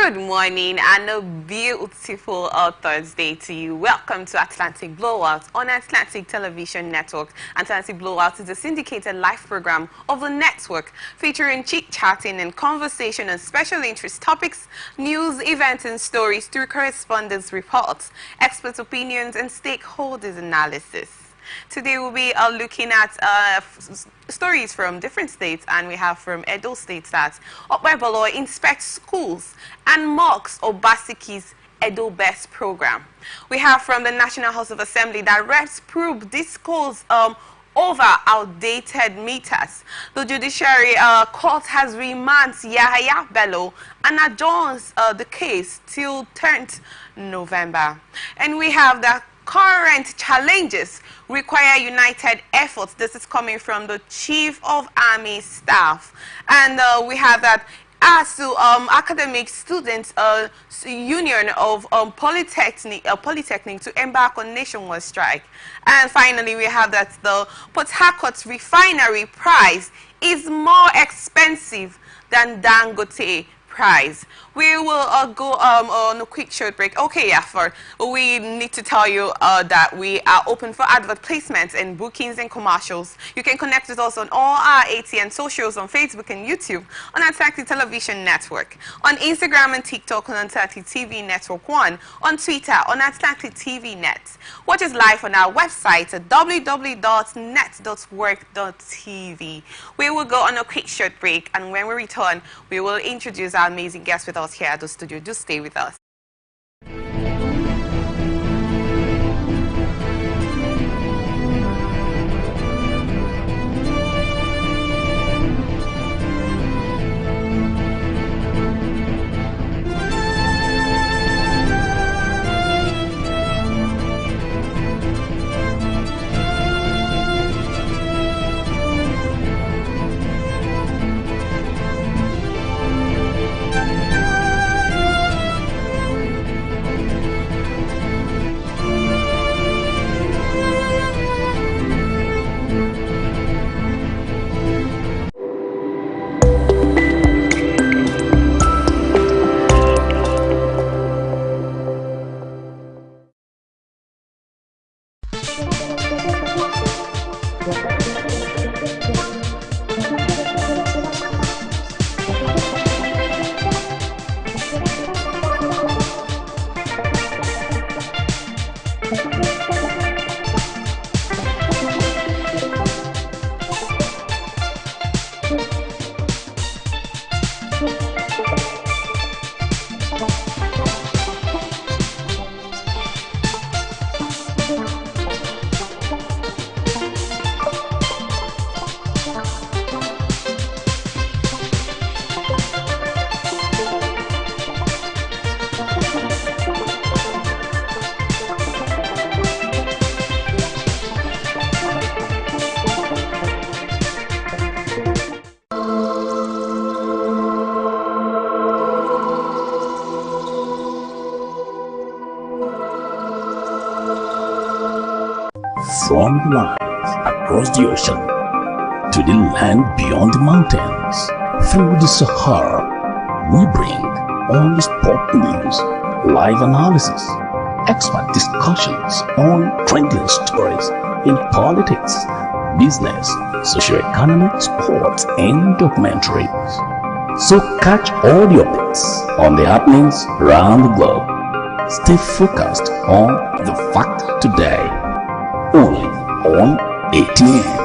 Good morning and a beautiful Thursday to you. Welcome to Atlantic Blowout on Atlantic Television Network. Atlantic Blowout is a syndicated live program of the network featuring chit-chatting and conversation on special interest topics, news, events and stories through correspondence reports, expert opinions and stakeholders analysis. Today we'll be looking at stories from different states, and we have from Edo State that Okpebolo inspects schools and mocks Obasiki's Edo Best program. We have from the National House of Assembly that reps probe discourse over outdated meters. The Judiciary Court has remanded Yahaya Bello and adjourns the case till 10th November. And we have the current challenges require united efforts. This is coming from the Chief of Army Staff. And we have that as to academic students union of polytechnic to embark on nationwide strike. And finally we have that the Port Harcourt refinery price is more expensive than Dangote price. We will go on a quick short break. Okay, yeah, we need to tell you that we are open for advert placements and bookings and commercials. You can connect with us on all our ATN socials on Facebook and YouTube on Atlantic Television Network, on Instagram and TikTok on Atlantic TV Network 1, on Twitter on Atlantic TV Net. Watch us live on our website at www.net.work.tv. We will go on a quick short break, and when we return, we will introduce our amazing guests with us here at the studio. Just stay with us. From the lines across the ocean to the land beyond the mountains, through the Sahara, we bring all the sport news, live analysis, expert discussions on trending stories in politics, business, socio-economic, sports, and documentaries. So catch all the updates on the happenings around the globe. Stay focused on the fact today. Only on ATN.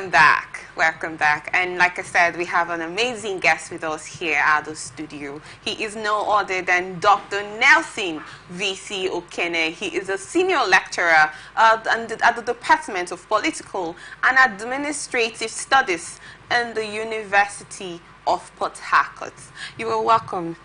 Welcome back. Welcome back. And like I said, we have an amazing guest with us here at the studio. He is no other than Dr. Nelson V.C. Okene. He is a senior lecturer at the Department of Political and Administrative Studies in the University of Port Harcourt. You are welcome.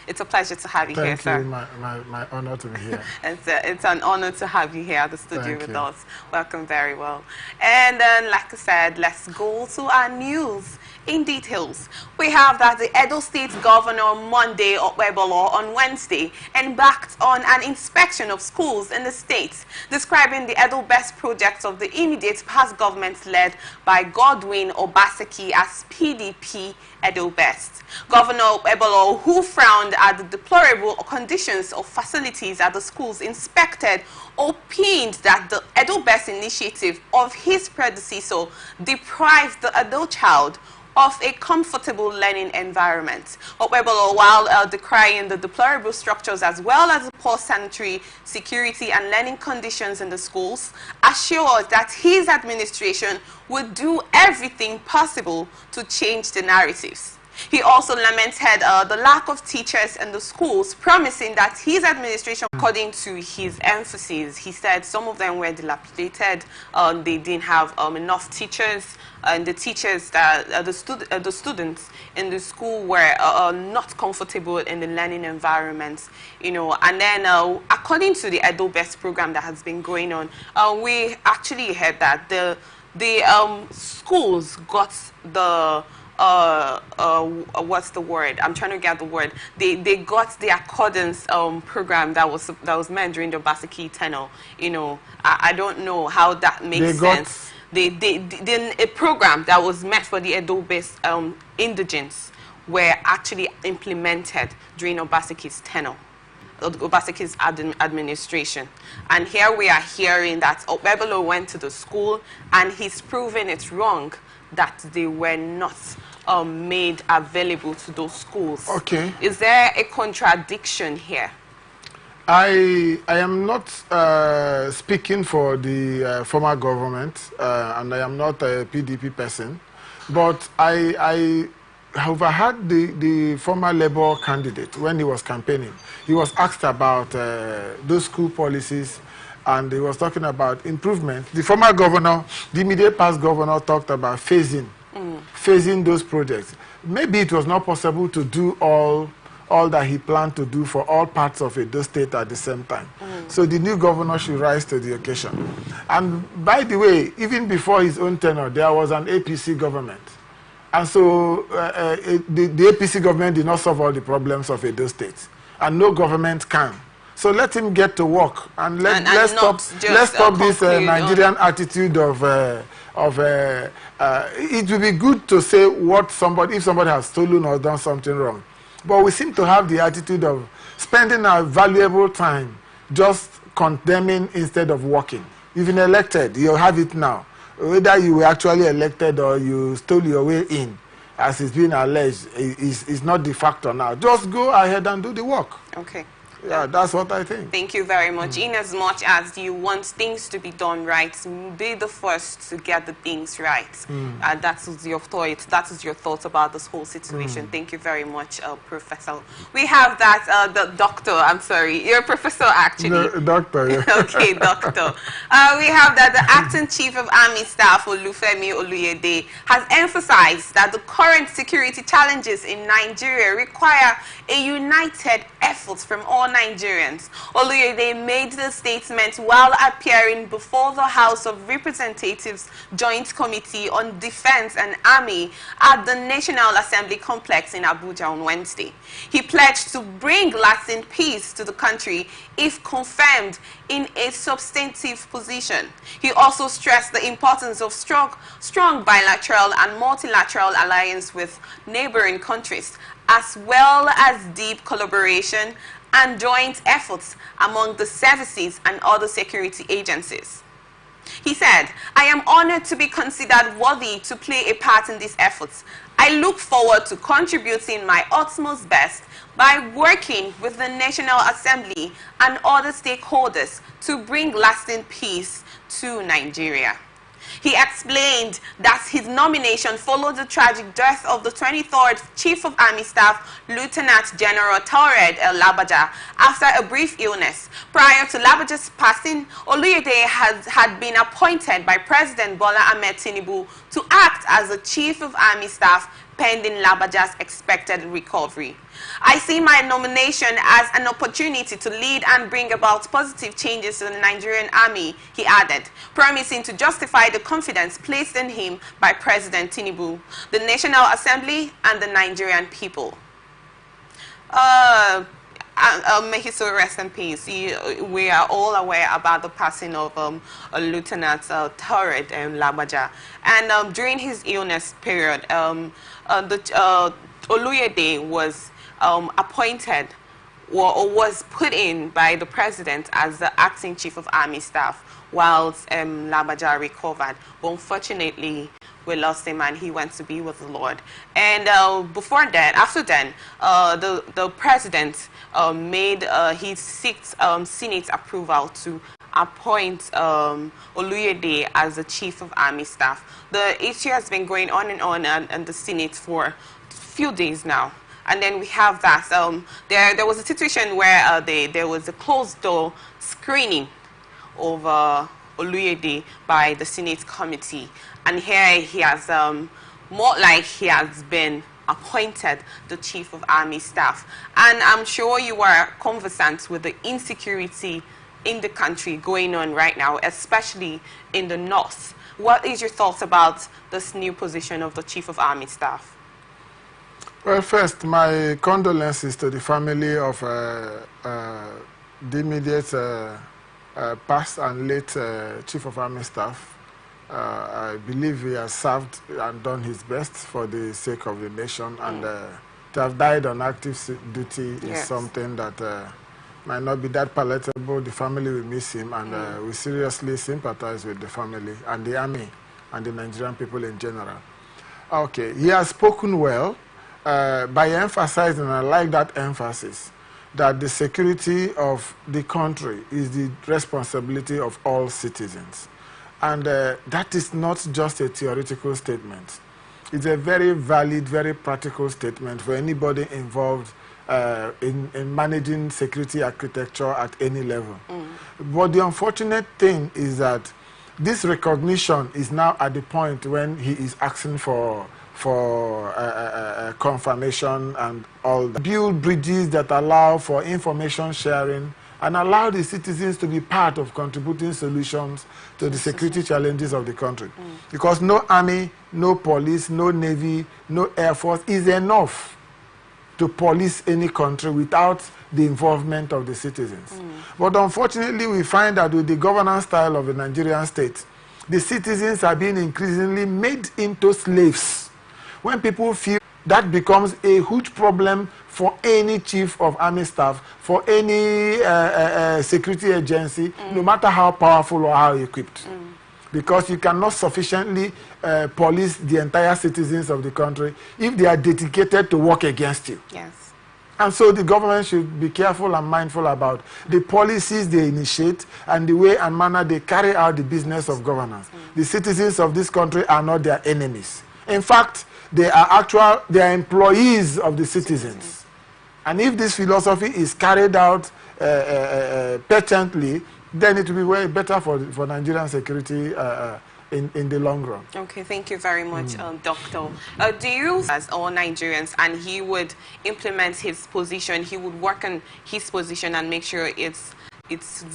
It's a pleasure to have you here, sir. Thank you. My honor to be here. It's an honor to have you here at the studio with us. Welcome very well. And then, like I said, let's go to our news in details. We have that the Edo State Governor Monday Okpebolo on Wednesday embarked on an inspection of schools in the state, describing the Edo Best project of the immediate past government led by Godwin Obaseki as PDP Edo Best. Governor Okpebolo, who frowned at the deplorable conditions of facilities at the schools inspected, opined that the Edo Best initiative of his predecessor deprived the Edo child of a comfortable learning environment. Okpebolo, while decrying the deplorable structures as well as the poor sanitary, security and learning conditions in the schools, assured that his administration would do everything possible to change the narratives. He also lamented the lack of teachers in the schools, promising that his administration, according to his emphasis, he said some of them were dilapidated, they didn't have enough teachers, and the teachers, the students in the school were not comfortable in the learning environment, you know. And then according to the Edo Best program that has been going on, we actually heard that the schools got the what's the word? I'm trying to get the word. They got the accordance program that was meant during the Obaseki tenure. You know, I don't know how that makes sense. A program that was meant for the Edo-based indigents were actually implemented during Obaseki's tenure, Obaseki's administration. And here we are hearing that Okpebolo went to the school and he's proven it wrong that they were not made available to those schools. Okay. Is there a contradiction here? I am not speaking for the former government, and I am not a PDP person, but I have heard the former Labour candidate when he was campaigning. He was asked about those school policies, and he was talking about improvement. The former governor, the immediate past governor, talked about phasing those projects. Maybe it was not possible to do all that he planned to do for all parts of Edo State at the same time. So the new governor should rise to the occasion. And by the way, even before his own tenure, there was an APC government. And so the APC government did not solve all the problems of Edo State. And no government can. So let him get to work, and let's stop this Nigerian attitude of it will be good to say if somebody has stolen or done something wrong. But we seem to have the attitude of spending our valuable time just condemning instead of working. You've been elected, you have it now. Whether you were actually elected or you stole your way in, as is being alleged, is not the factor now. Just go ahead and do the work. Okay. Yeah, that's what I think. Thank you very much. In as much as you want things to be done right, be the first to get the things right. That is your thought. That is your thoughts about this whole situation. Thank you very much, Professor. We have that the doctor. I'm sorry, you're a professor actually. No, doctor. Yeah. Okay, doctor. We have that the acting chief of army staff, Olufemi Oluyede, has emphasized that the current security challenges in Nigeria require a united effort from all Nigerians. Oluyede made the statement while appearing before the House of Representatives Joint Committee on Defense and Army at the National Assembly Complex in Abuja on Wednesday. He pledged to bring lasting peace to the country if confirmed in a substantive position. He also stressed the importance of strong bilateral and multilateral alliance with neighboring countries, as well as deep collaboration and joint efforts among the services and other security agencies. He said, "I am honored to be considered worthy to play a part in these efforts. I look forward to contributing my utmost best by working with the National Assembly and other stakeholders to bring lasting peace to Nigeria." He explained that his nomination followed the tragic death of the 23rd Chief of Army Staff, Lieutenant General Taured Labaja, after a brief illness. Prior to Labaja's passing, Oluyede had been appointed by President Bola Ahmed Tinubu to act as the Chief of Army Staff pending Labaja's expected recovery. I see my nomination as an opportunity to lead and bring about positive changes to the Nigerian Army, he added, promising to justify the confidence placed in him by President Tinubu, the National Assembly, and the Nigerian people. May his soul rest in peace. We are all aware about the passing of Lieutenant Taured Labaja. And during his illness period, Oluyede was appointed or was put in by the president as the acting chief of army staff whilst Labaja recovered. But unfortunately, we lost him and he went to be with the Lord. And after then, the president made his sixth Senate approval to appoint Oluyede as the chief of army staff. The issue has been going on in the Senate for a few days now. And then we have that. There was a situation where there was a closed door screening of Oluyede by the Senate committee. And here he has, more like he has been appointed the chief of army staff. And I'm sure you are conversant with the insecurity in the country going on right now, especially in the north. What is your thoughts about this new position of the chief of army staff? Well, first, my condolences to the family of the immediate past and late chief of army staff. I believe he has served and done his best for the sake of the nation, and to have died on active duty is something that might not be that palatable. The family will miss him, and we seriously sympathize with the family and the army and the Nigerian people in general. Okay, he has spoken well by emphasizing, and I like that emphasis, that the security of the country is the responsibility of all citizens. And that is not just a theoretical statement. It's a very valid, very practical statement for anybody involved in managing security architecture at any level. But the unfortunate thing is that this recognition is now at the point when he is asking for confirmation and all that. Build bridges that allow for information sharing and allow the citizens to be part of contributing solutions to the security challenges of the country. Because no army, no police, no navy, no air force is enough to police any country without the involvement of the citizens. But unfortunately, we find that with the governance style of the Nigerian state, the citizens are being increasingly made into slaves. When people feel that becomes a huge problem for any chief of army staff, for any security agency, no matter how powerful or how equipped. Because you cannot sufficiently police the entire citizens of the country if they are dedicated to work against you. Yes. And so the government should be careful and mindful about the policies they initiate and the way and manner they carry out the business of governance. The citizens of this country are not their enemies. In fact, they are employees of the citizens. And if this philosophy is carried out patently, then it will be way better for Nigerian security in the long run. Okay, thank you very much, Doctor. Do you, as all Nigerians, and he would implement his position, he would work on his position and make sure it's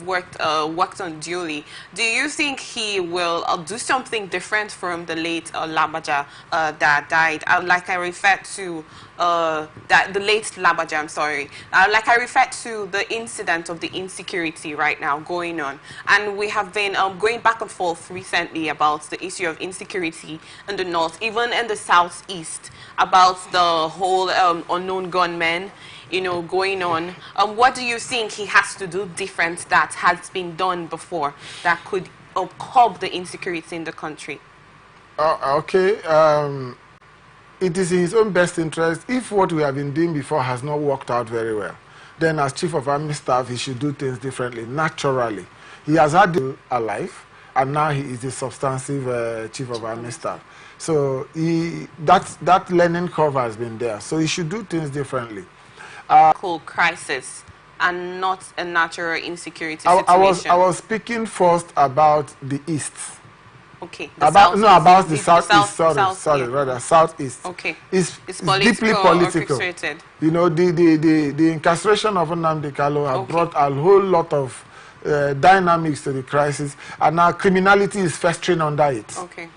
worked on duly. Do you think he will do something different from the late Labaja that died? Like I referred to the late Labaja, I'm sorry. Like I referred to the incident of the insecurity right now going on. And we have been going back and forth recently about the issue of insecurity in the north, even in the southeast, about the whole unknown gunmen, you know, going on. What do you think he has to do different that has been done before that could curb the insecurity in the country? Okay. It is in his own best interest. If what we have been doing before has not worked out very well, then as chief of army staff, he should do things differently, naturally. He has had alive, and now he is the substantive chief of army staff. So that learning curve has been there. So he should do things differently. Crisis and not a natural insecurity situation. I was speaking first about the East. Okay. About the Southeast. Rather Southeast. Okay. It's deeply political. Orchestrated. You know, the incarceration of Nnamdi Kanu have brought a whole lot of dynamics to the crisis, and now criminality is festering under it. Okay.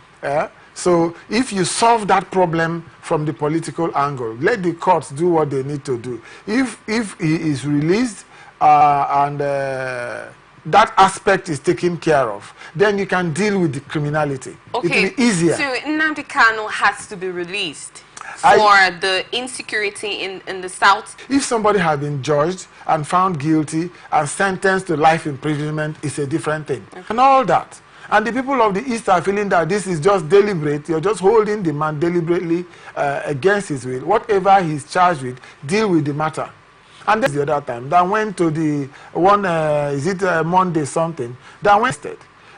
So if you solve that problem from the political angle, let the courts do what they need to do. If he is released and that aspect is taken care of, then you can deal with the criminality. Okay. It will be easier. So Nnamdi Kanu has to be released for the insecurity in the South. If somebody has been judged and found guilty and sentenced to life imprisonment, it's a different thing. Okay. And all that. And the people of the East are feeling that this is just deliberate. You're just holding the man deliberately against his will. Whatever he's charged with, deal with the matter. And then the other time, that went to the one, Monday something, that went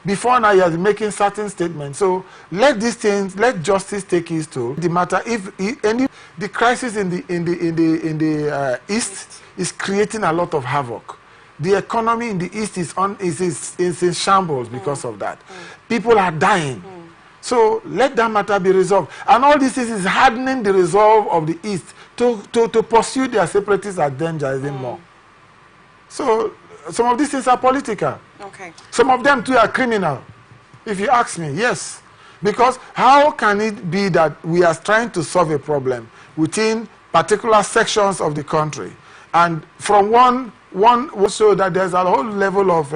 before now he has been making certain statements. So let these things, let justice take its toll. The matter, the crisis in the East is creating a lot of havoc. The economy in the East is in shambles because of that. People are dying. So let that matter be resolved. And all this is hardening the resolve of the East to pursue their separatist agenda even more. So some of these things are political. Okay. Some of them too are criminal, if you ask me, yes. Because how can it be that we are trying to solve a problem within particular sections of the country, and from one so that there's a whole level of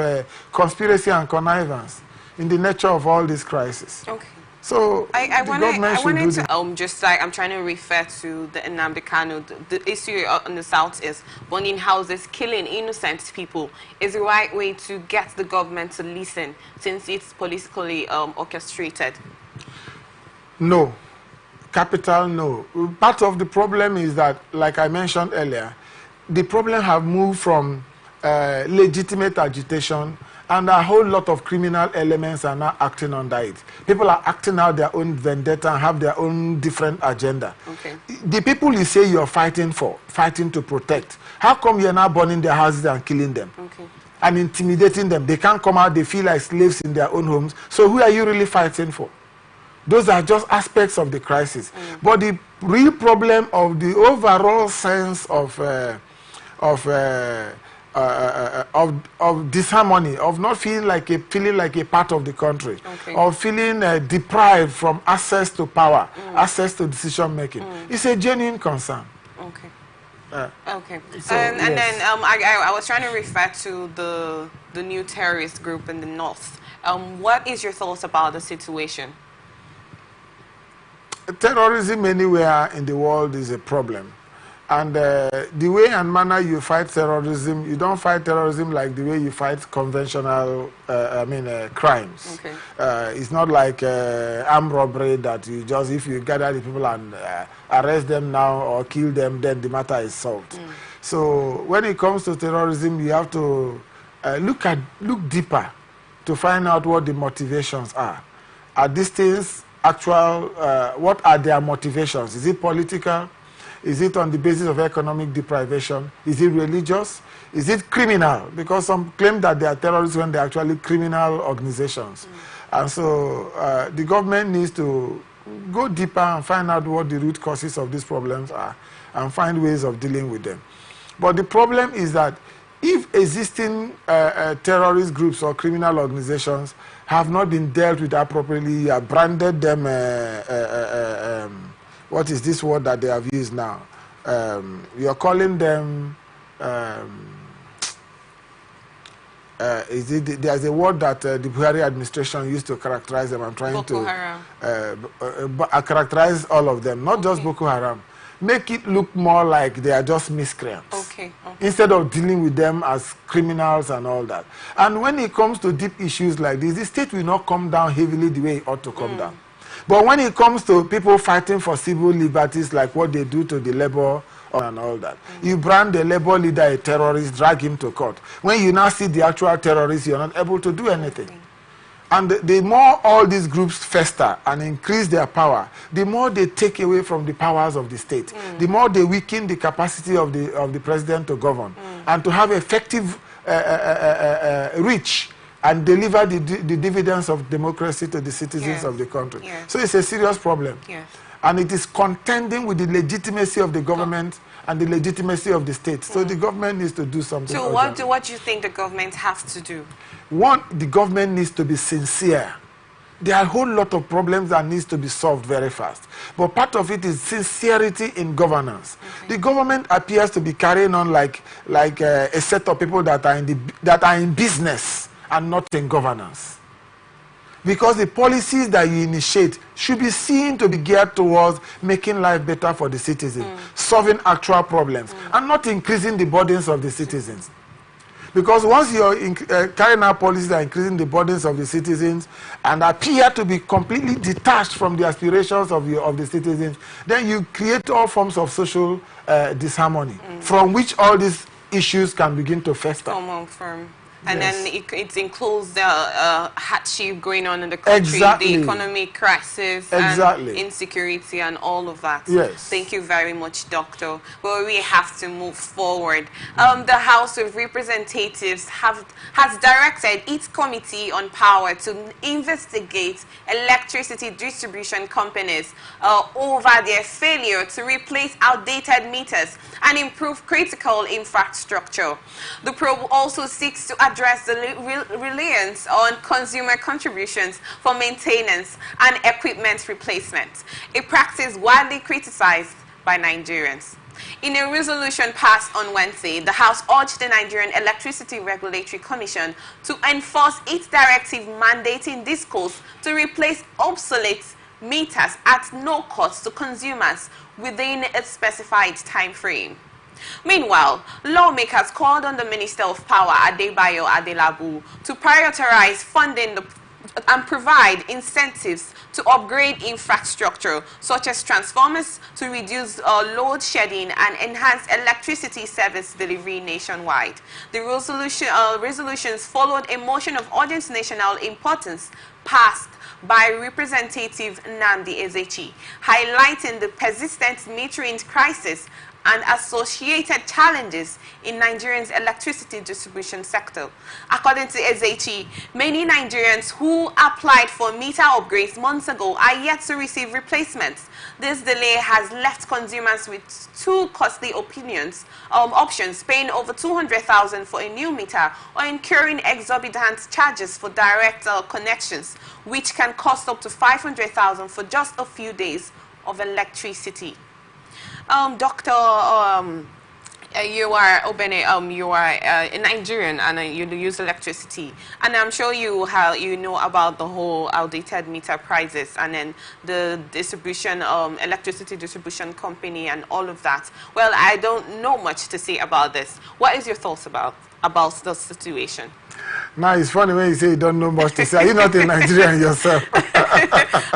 conspiracy and connivance in the nature of all this crisis. Okay. So I wanted to just like I'm trying to refer to the Nnamdi Kanu. The issue in the South is burning houses, killing innocent people. Is the right way to get the government to listen since it's politically orchestrated? No, capital no. Part of the problem is that, like I mentioned earlier, the problem have moved from legitimate agitation, and a whole lot of criminal elements are now acting under it. People are acting out their own vendetta and have their own different agenda. Okay. The people you say you're fighting to protect, how come you're now burning their houses and killing them? Okay. And intimidating them? They can't come out, they feel like slaves in their own homes. So who are you really fighting for? Those are just aspects of the crisis. But the real problem of the overall sense of disharmony, of not feeling like a part of the country, of feeling deprived from access to power, access to decision making. It's a genuine concern. Okay. Okay. So, and then I was trying to refer to the new terrorist group in the north. What is your thoughts about the situation? Terrorism anywhere in the world is a problem. And the way and manner you fight terrorism, you don't fight terrorism like the way you fight conventional, crimes. Okay. It's not like armed robbery that you just, if you gather the people and arrest them now or kill them, then the matter is solved. So when it comes to terrorism, you have to look deeper to find out what the motivations are. Are these things actual? What are their motivations? Is it political? Is it on the basis of economic deprivation? Is it religious? Is it criminal? Because some claim that they are terrorists when they are actually criminal organizations. And so the government needs to go deeper and find out what the root causes of these problems are and find ways of dealing with them. But the problem is that if existing terrorist groups or criminal organizations have not been dealt with appropriately, you have branded them what is this word that they have used now? You're calling them, there's a word that the Buhari administration used to characterize them. I'm trying Boko to Haram. Characterize all of them, not just Boko Haram. Make it look more like they are just miscreants. Okay. Instead of dealing with them as criminals and all that. And when it comes to deep issues like this, the state will not come down heavily the way it ought to come down. But when it comes to people fighting for civil liberties, like what they do to the labor and all that, you brand the labor leader a terrorist, drag him to court. When you now see the actual terrorist, you're not able to do anything. And the more all these groups fester and increase their power, the more they take away from the powers of the state. The more they weaken the capacity of the president to govern and to have effective reach and deliver the dividends of democracy to the citizens of the country. So it's a serious problem. And it is contending with the legitimacy of the government and the legitimacy of the state. So the government needs to do something. So what do you think the government has to do? One, the government needs to be sincere. There are a whole lot of problems that needs to be solved very fast. But part of it is sincerity in governance. The government appears to be carrying on like a set of people that are in business and not in governance. Because the policies that you initiate should be seen to be geared towards making life better for the citizens, solving actual problems, and not increasing the burdens of the citizens. Because once you're carrying out policies that are increasing the burdens of the citizens and appear to be completely detached from the aspirations of the citizens, then you create all forms of social disharmony, from which all these issues can begin to fester. And then it includes the hardship going on in the country, the economic crisis, and insecurity, and all of that. Thank you very much, Doctor. Well, we have to move forward. The House of Representatives has directed its Committee on Power to investigate electricity distribution companies over their failure to replace outdated meters and improve critical infrastructure. The probe also seeks to address the reliance on consumer contributions for maintenance and equipment replacement, a practice widely criticized by Nigerians. In a resolution passed on Wednesday, the House urged the Nigerian Electricity Regulatory Commission to enforce its directive mandating DISCOs to replace obsolete meters at no cost to consumers within a specified time frame. Meanwhile, lawmakers called on the Minister of Power, Adebayo Adelabu, to prioritize funding and provide incentives to upgrade infrastructure, such as transformers, to reduce load shedding and enhance electricity service delivery nationwide. The resolutions followed a motion of urgent national importance passed by Representative Nnamdi Ezechi, highlighting the persistent metering crisis and associated challenges in Nigeria's electricity distribution sector. According to Ezechi, many Nigerians who applied for meter upgrades months ago are yet to receive replacements. This delay has left consumers with two costly options, paying over 200,000 for a new meter or incurring exorbitant charges for direct connections, which can cost up to 500,000 for just a few days of electricity. Doctor, you are a Nigerian and you use electricity, and I'm sure you know about the whole outdated meter prices and then the distribution electricity distribution company and all of that. Well, I don't know much to say about this. What is your thoughts about the situation? Now it's funny when you say you don't know much to say. Are you not a Nigerian yourself?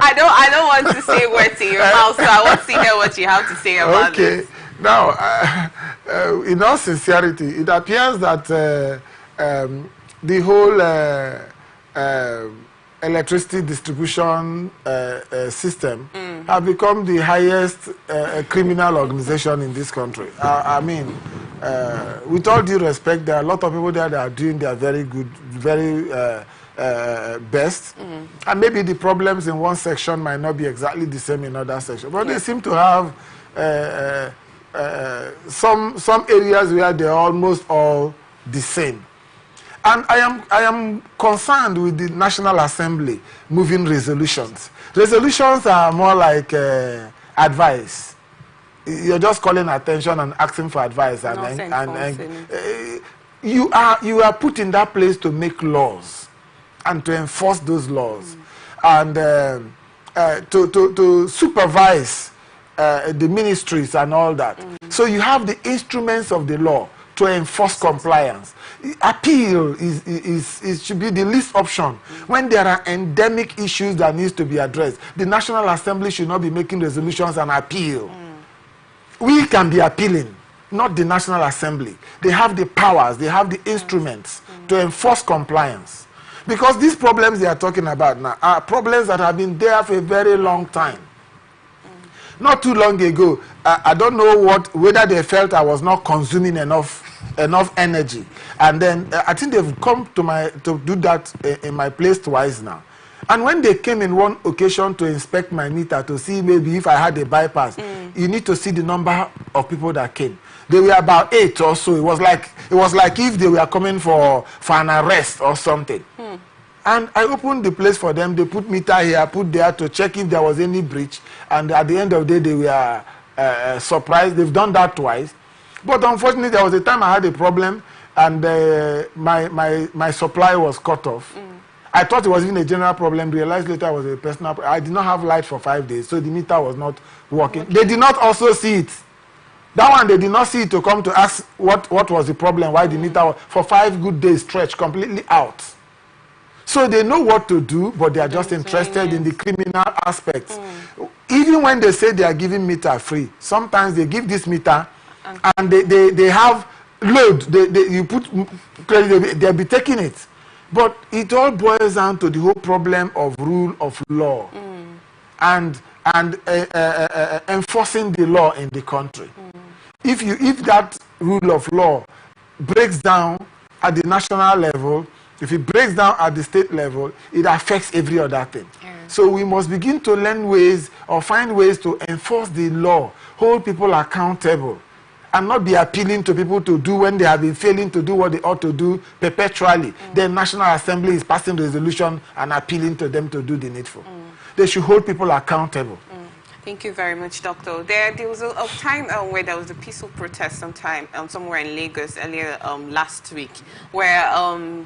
I don't want to say words in your mouth, so I want to hear what you have to say about this. Okay. Now, in all sincerity, it appears that the whole electricity distribution system have become the highest criminal organization in this country. I mean, with all due respect, there are a lot of people there that are doing their very good, very best. And maybe the problems in one section might not be exactly the same in other sections. But they seem to have some areas where they're almost all the same. And I am concerned with the National Assembly moving resolutions. Resolutions are more like advice. You're just calling attention and asking for advice, you are put in that place to make laws and to enforce those laws and to supervise the ministries and all that. So you have the instruments of the law to enforce compliance. Appeal should be the least option. When there are endemic issues that needs to be addressed, the National Assembly should not be making resolutions and appeal. We can be appealing, not the National Assembly. They have the powers, they have the instruments to enforce compliance. Because these problems they are talking about now are problems that have been there for a very long time. Not too long ago, I don't know whether they felt I was not consuming enough energy, and then I think they've come to do that in my place twice now. And when they came in one occasion to inspect my meter to see maybe if I had a bypass, you need to see the number of people that came. They were about 8 or so. It was like if they were coming for an arrest or something. And I opened the place for them. They put meter here, put there to check if there was any breach. And at the end of the day, they were surprised. They've done that twice. But unfortunately, there was a time I had a problem, and my supply was cut off. I thought it was even a general problem. Realized later it was a personal problem. I did not have light for 5 days, so the meter was not working. They did not also see it. That one, they did not see it to come to ask what was the problem, why the meter was, for 5 good days stretched completely out. So they know what to do, but they are just interested in the criminal aspects. Even when they say they are giving meter free, sometimes they give this meter and they have load. You put credit, they'll be taking it. But it all boils down to the whole problem of rule of law and enforcing the law in the country. If that rule of law breaks down at the national level, if it breaks down at the state level, it affects every other thing. So we must begin to learn ways or find ways to enforce the law, hold people accountable, and not be appealing to people to do when they have been failing to do what they ought to do perpetually. The National Assembly is passing resolution and appealing to them to do the needful. They should hold people accountable. Thank you very much, Doctor. There was a time where there was a peaceful protest somewhere in Lagos earlier last week, where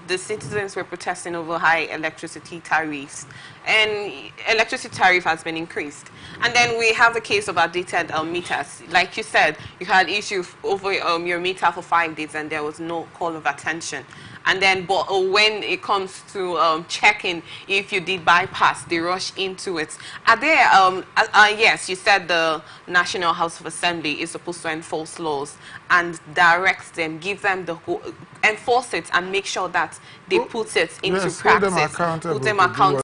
the citizens were protesting over high electricity tariffs, and electricity tariff has been increased. And then we have a case of outdated meters. Like you said, you had issue over your meter for 5 days, and there was no call of attention. And then when it comes to checking if you did bypass, they rush into it. Are there, yes, you said the National House of Assembly is supposed to enforce laws and direct them, give them enforce it and make sure that they put it into practice. Put them accountable.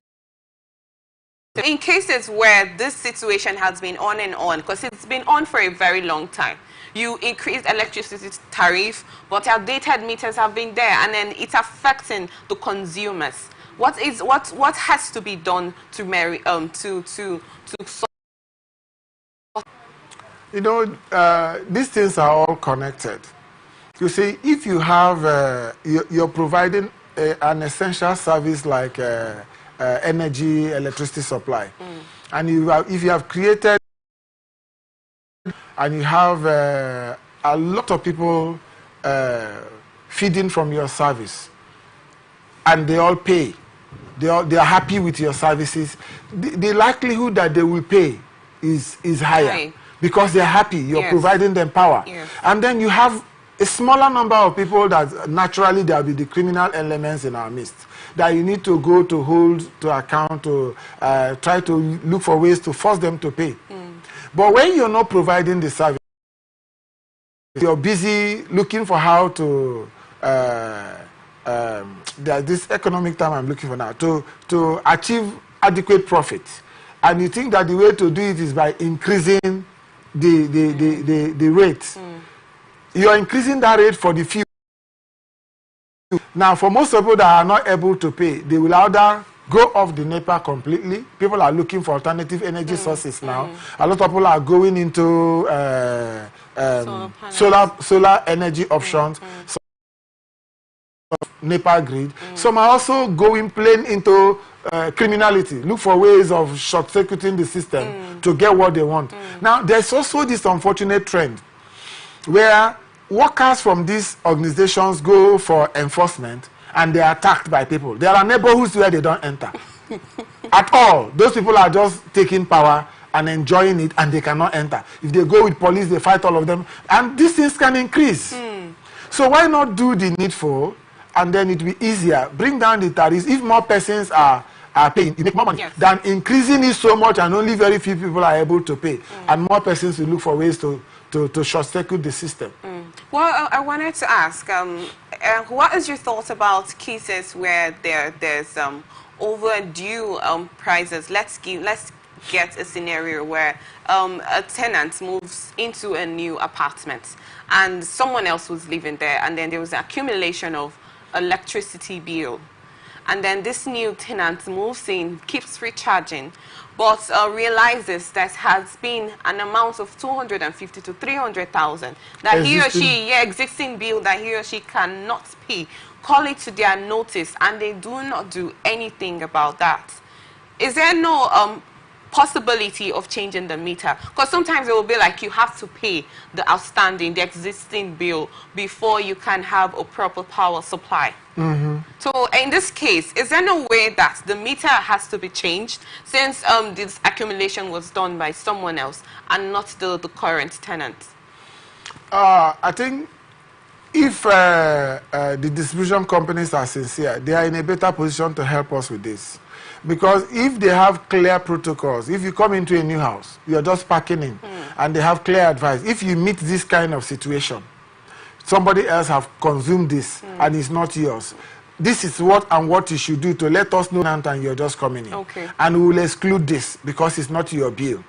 In cases where this situation has been on and on, because it's been on for a very long time, you increase electricity tariff, but outdated meters have been there, and then it's affecting the consumers. What has to be done to solve? You know, these things are all connected. You see, if you have you're providing an essential service like energy, electricity supply, and if you have created and you have a lot of people feeding from your service, and they all pay, they are happy with your services, the likelihood that they will pay is higher because they're happy. You're providing them power. And then you have a smaller number of people that naturally there will be the criminal elements in our midst that you need to go to hold to account, to try to look for ways to force them to pay. But when you're not providing the service, you're busy looking for how to, this economic term I'm looking for now, to achieve adequate profit. And you think that the way to do it is by increasing the rate. You're increasing that rate for the few. Now, for most people that are not able to pay, they will either go off the NEPA completely. People are looking for alternative energy sources now. A lot of people are going into solar energy options, NEPA grid. Some are also going plain into criminality, look for ways of short-circuiting the system to get what they want. Now, there's also this unfortunate trend where workers from these organizations go for enforcement and they are attacked by people. There are neighborhoods where they don't enter at all. Those people are just taking power and enjoying it, and they cannot enter. If they go with police, they fight all of them, and these things can increase. So why not do the needful, and then it will be easier. Bring down the tariffs. If more persons are paying, you make more money than increasing it so much and only very few people are able to pay. And more persons will look for ways to short-circuit the system. Well, I wanted to ask, what is your thoughts about cases where there's overdue prices? Let's get a scenario where a tenant moves into a new apartment and someone else was living there, and then there was an accumulation of electricity bill. And then this new tenant moves in, keeps recharging, but realizes that has been an amount of 250 to 300,000 that he or she, existing bill that he or she cannot pay. Call it to their notice, and they do not do anything about that. Is there no possibility of changing the meter? Because sometimes it will be like you have to pay the outstanding, the existing bill before you can have a proper power supply. So in this case, is there no way that the meter has to be changed, since this accumulation was done by someone else and not the current tenant? I think if the distribution companies are sincere, they are in a better position to help us with this. Because if they have clear protocols, if you come into a new house, you're just packing in, and they have clear advice, if you meet this kind of situation, somebody else have consumed this and it's not yours, this is what you should do to let us know, and you're just coming in. Okay. And we will exclude this because it's not your bill.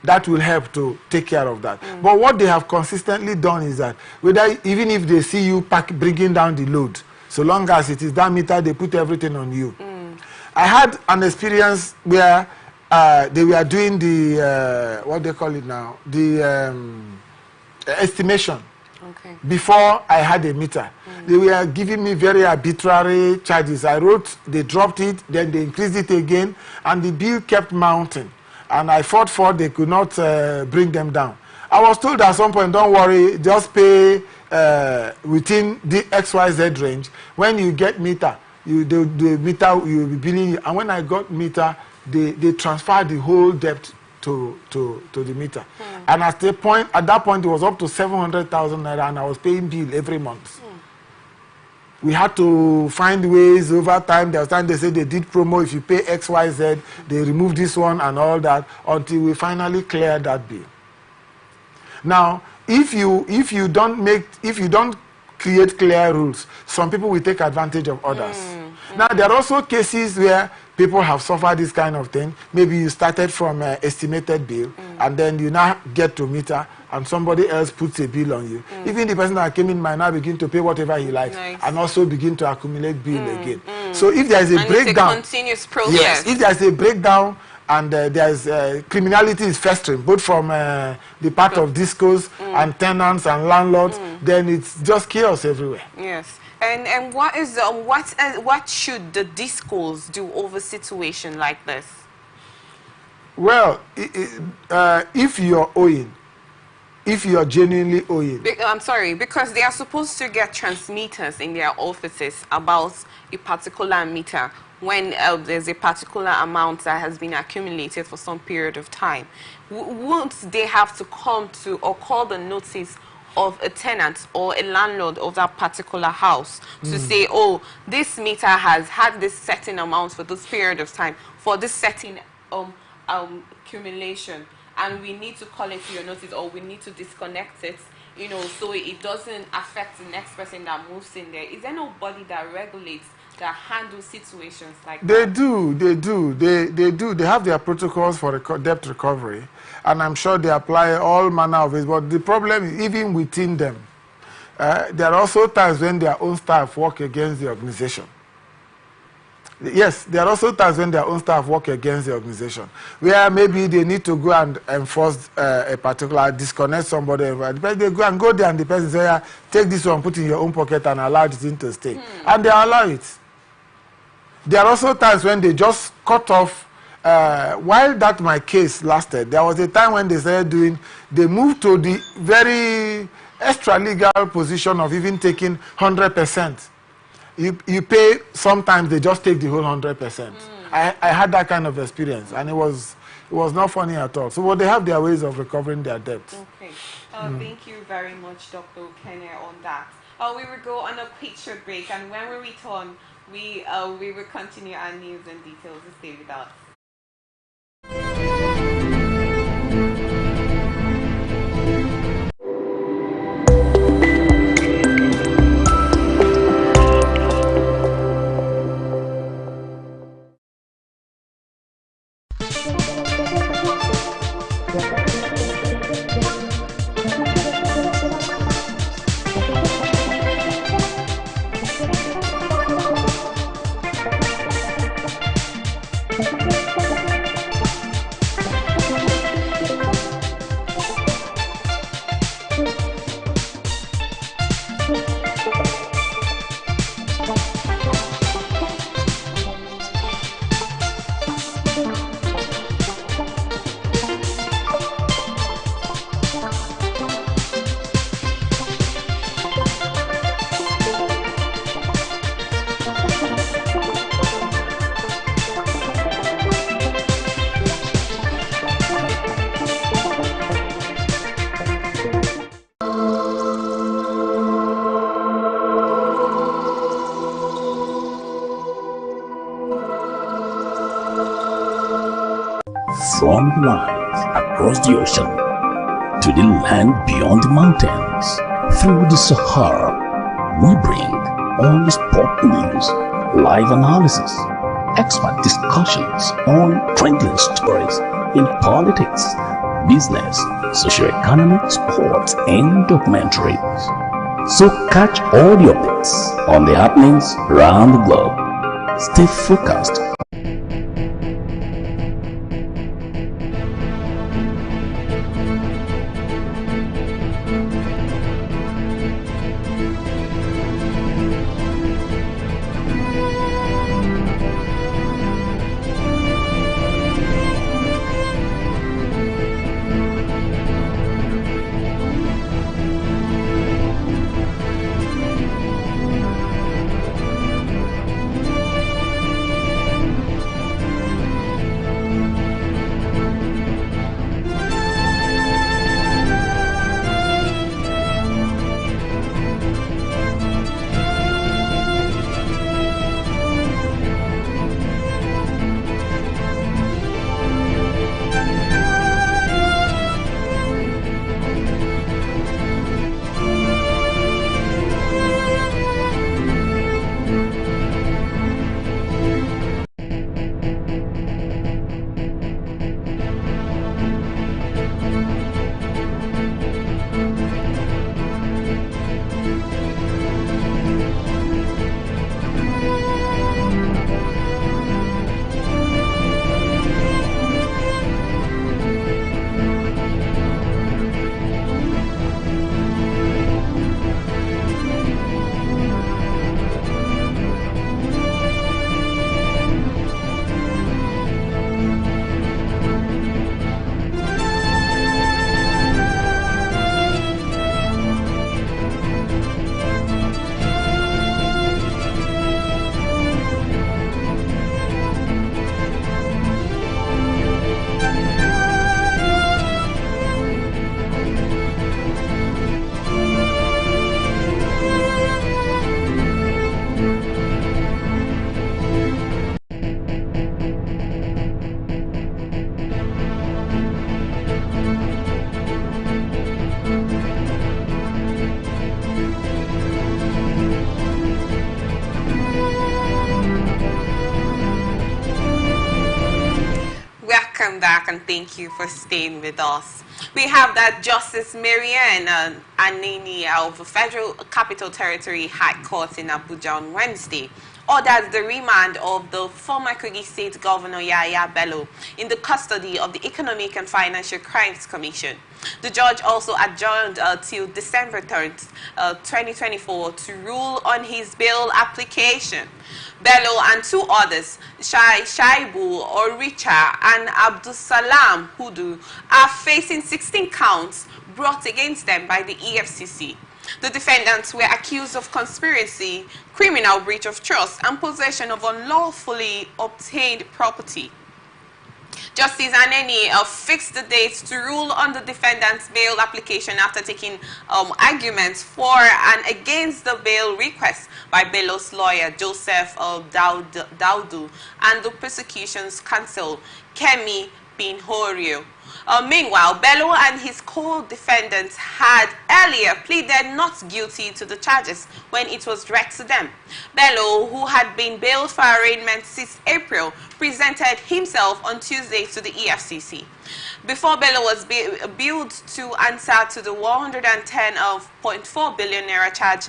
That will help to take care of that. But what they have consistently done is that, even if they see you bringing down the load, so long as it is that meter, they put everything on you. I had an experience where they were doing the, what they call it now, the estimation. Okay. Before I had a meter. They were giving me very arbitrary charges. I wrote, they dropped it, then they increased it again, and the bill kept mounting. And I fought for they could not bring them down. I was told at some point, don't worry, just pay within the XYZ range. When you get meter, the meter you will be billing you. And when I got meter, they transferred the whole debt to the meter. And at that point, it was up to 700,000 naira, and I was paying bill every month. We had to find ways over time. There was time they said they did promo. If you pay XYZ, they remove this one and all that, until we finally cleared that bill. Now, if you don't create clear rules, some people will take advantage of others. Now, there are also cases where people have suffered this kind of thing. Maybe you started from an estimated bill, and then you now get to meter, and somebody else puts a bill on you. Even the person that came in might now begin to pay whatever he likes, and also begin to accumulate bill again. So if there is a breakdown, it's a continuous process. Yes, if there is a breakdown, and there is criminality is festering, both from the part of discos and tenants and landlords, then it's just chaos everywhere. Yes. And what should the discos do over a situation like this? Well, if you're owing, if you're genuinely owing. I'm sorry, because they are supposed to get transmitters in their offices about a particular meter when there's a particular amount that has been accumulated for some period of time. Won't they have to come to or call the notice of a tenant or a landlord of that particular house to say, oh, this meter has had this certain amount for this period of time for this certain accumulation, and we need to call it to your notice, or we need to disconnect it, you know, so it doesn't affect the next person that moves in there? Is there nobody that regulates, that handles situations like that? They do. They have their protocols for debt recovery, and I'm sure they apply all manner of it. But the problem is, even within them, there are also times when their own staff work against the organization. Yes, there are also times when their own staff work against the organization, where maybe they need to go and enforce a particular, disconnect somebody. They go there, and the person says, yeah, take this one, put it in your own pocket, and allow it in to stay. And they allow it. There are also times when they just cut off. While that my case lasted, there was a time when they started they moved to the very extra legal position of even taking 100%. You pay, sometimes they just take the whole 100%. I had that kind of experience, and it was not funny at all. So well, they have their ways of recovering their debt. Okay. Thank you very much, Dr. Okene, on that. We will go on a quick short break, and when we return, we will continue our news and details. Stay with us. From the lines across the ocean to the land beyond the mountains, through the Sahara, we bring all the sport news, live analysis, expert discussions on trending stories in politics, business, socio-economic, sports, and documentaries. So catch all the updates on the happenings around the globe. Stay focused. Welcome back and thank you for staying with us. We have that Justice Marianne Anini of the Federal Capital Territory High Court in Abuja on Wednesday ordered the remand of the former Kogi State Governor Yahaya Bello in the custody of the Economic and Financial Crimes Commission. The judge also adjourned till December 3rd, 2024 to rule on his bail application. Bello and two others, Shaibu Oricha and Abdusalam Hudu, are facing 16 counts brought against them by the EFCC. The defendants were accused of conspiracy, criminal breach of trust, and possession of unlawfully obtained property. Justice Aneni fixed the date to rule on the defendant's bail application after taking arguments for and against the bail request by Bello's lawyer, Joseph Daudu, and the prosecution's counsel, Kemi Binhorio. Meanwhile, Bello and his co-defendants had earlier pleaded not guilty to the charges when it was read to them. Bello, who had been bailed for arraignment since April, presented himself on Tuesday to the EFCC. Before Bello was billed to answer to the 110.4 billion naira charge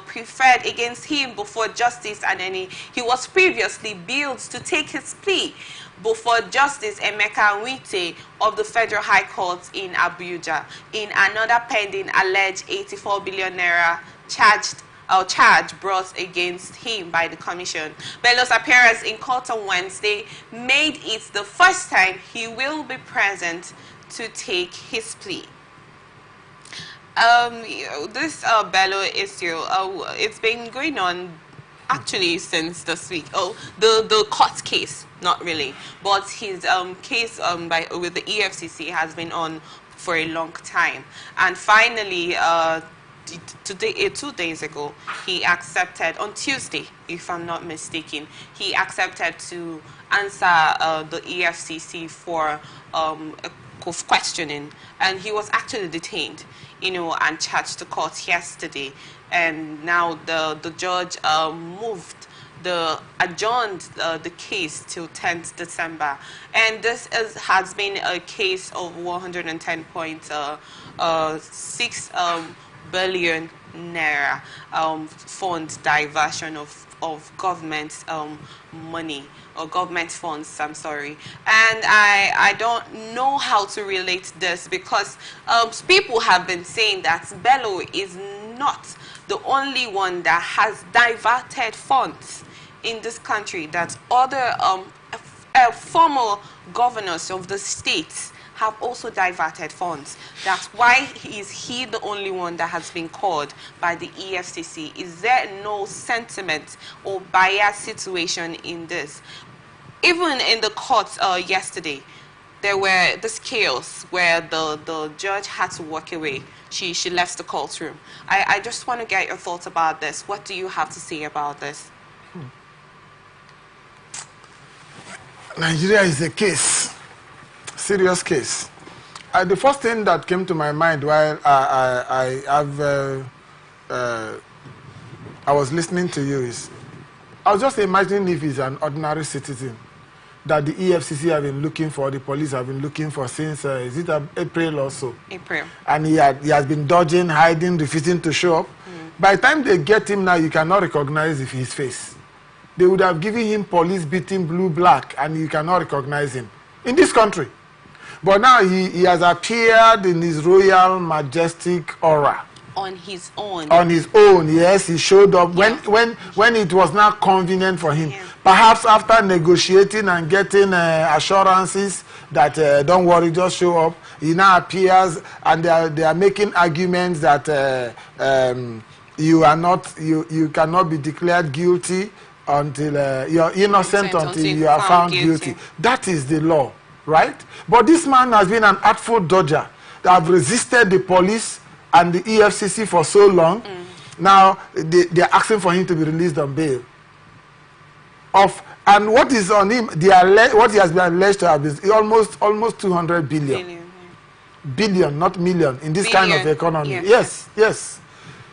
preferred against him before Justice Aneni, he was previously billed to take his plea before Justice Emeka Nwite of the Federal High Court in Abuja in another pending alleged 84 billion naira charge brought against him by the commission. Bello's appearance in court on Wednesday made it the first time he will be present to take his plea. This Bello issue, it's been going on actually since this week. The court case, not really, but his case with the EFCC has been on for a long time, and finally today, 2 days ago, he accepted, on Tuesday, if I'm not mistaken, he accepted to answer the EFCC for questioning, and he was actually detained, and charged to court yesterday. And now the judge adjourned the case till 10th December. And this has been a case of 110.6 billion naira fund diversion of government money, or government funds, I'm sorry. And I don't know how to relate this, because people have been saying that Bello is not the only one that has diverted funds in this country, that other former governors of the states have also diverted funds. That's why is he the only one that has been called by the EFCC? Is there no sentiment or bias situation in this? Even in the court yesterday, there were this chaos where the judge had to walk away. She left the courtroom. I just want to get your thoughts about this. What do you have to say about this? Nigeria is a case, serious case. The first thing that came to my mind while I was listening to you is, I was just imagining if he's an ordinary citizen that the EFCC have been looking for, the police have been looking for since, is it April or so? April. And he has been dodging, hiding, refusing to show up. By the time they get him now, you cannot recognize his face. They would have given him police beating blue, black, and you cannot recognize him in this country. But now he has appeared in his royal, majestic aura. On his own. On his own, yes, he showed up when it was not convenient for him. Yeah. Perhaps after negotiating and getting assurances that don't worry, just show up, he now appears, and they are making arguments that you cannot be declared guilty until you're innocent until you are found guilty. That is the law, right? But this man has been an artful dodger that have resisted the police and the EFCC for so long. Now they are asking for him to be released on bail. And what is on him? What he has been alleged to have is almost 200 billion. Billion, not million, in this kind of economy. Yes.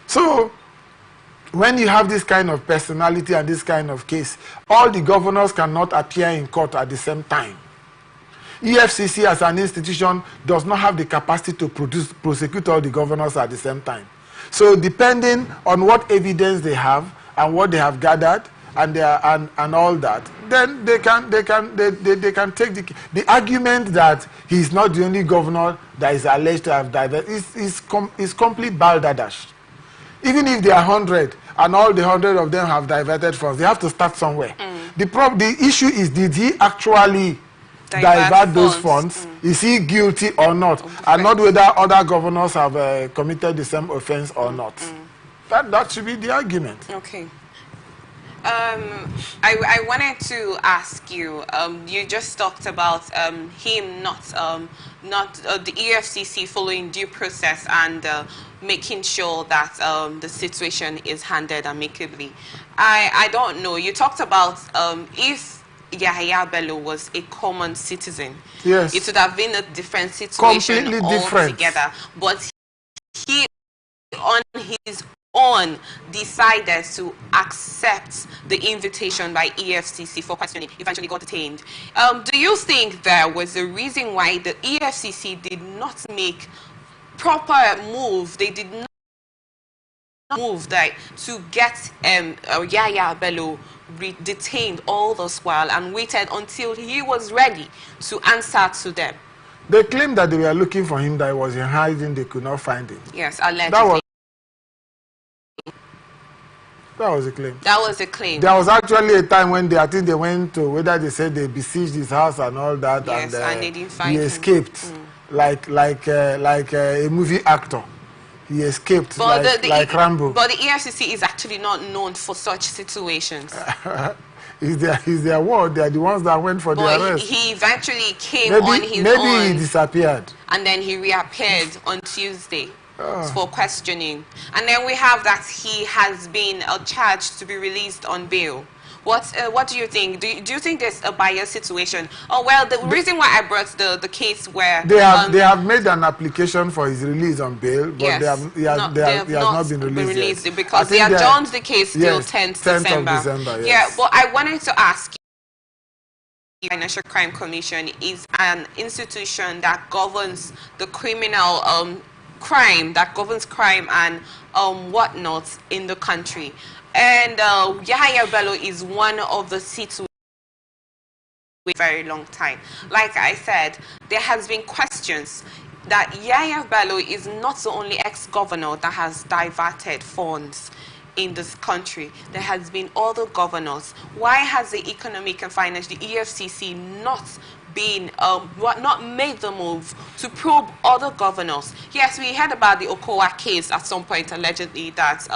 So when you have this kind of personality and this kind of case, all the governors cannot appear in court at the same time. EFCC as an institution does not have the capacity to prosecute all the governors at the same time. So depending on what evidence they have and what they have gathered and all that, then they can take the argument that he's not the only governor that is alleged to have diverted is complete balderdash. Even if there are 100 and all the 100 of them have diverted funds, they have to start somewhere. The issue is, did he actually divert those funds? Is he guilty or not? And not whether other governors have committed the same offense or not. That should be the argument. Okay. I wanted to ask you, you just talked about him not the EFCC following due process and making sure that the situation is handled amicably. I don't know. You talked about if Yahaya Bello was a common citizen, yes, it would have been a different situation completely altogether. But he, on his own, decided to accept the invitation by EFCC for questioning, eventually got detained. Do you think there was a reason why the EFCC did not make proper move? They did not move to get Yahaya Bello detained all this while and waited until he was ready to answer to them? They claimed that they were looking for him, that he was in hiding, they could not find him. Yes, allegedly. That was a claim. That was a claim. There was actually a time when I think they went to, whether they said they besieged his house and all that, yes, and they didn't find he him. Escaped, like a movie actor. He escaped like Rambo. But the EFCC is actually not known for such situations. Is their word? They are the ones that went for the arrest. He eventually came on his own. Maybe he disappeared. And then he reappeared on Tuesday. for questioning. And then we have that he has been charged to be released on bail. What do you think? Do you think there's a bias situation? Oh, well, the reason why I brought the case where... They have made an application for his release on bail, but yes, he has not been released yet. Because they adjourned the case till 10th December. Of December, yes. Yeah, but I wanted to ask you, Financial Crime Commission is an institution that governs the criminal crime, and whatnot in the country. And Yahya Bello is one of the seats with a very long time. Like I said, there has been questions that Yahya Bello is not the only ex-governor that has diverted funds in this country. There has been other governors. Why has the Economic and Finance, the EFCC, not made the move to probe other governors? Yes, we heard about the Okowa case at some point, allegedly, that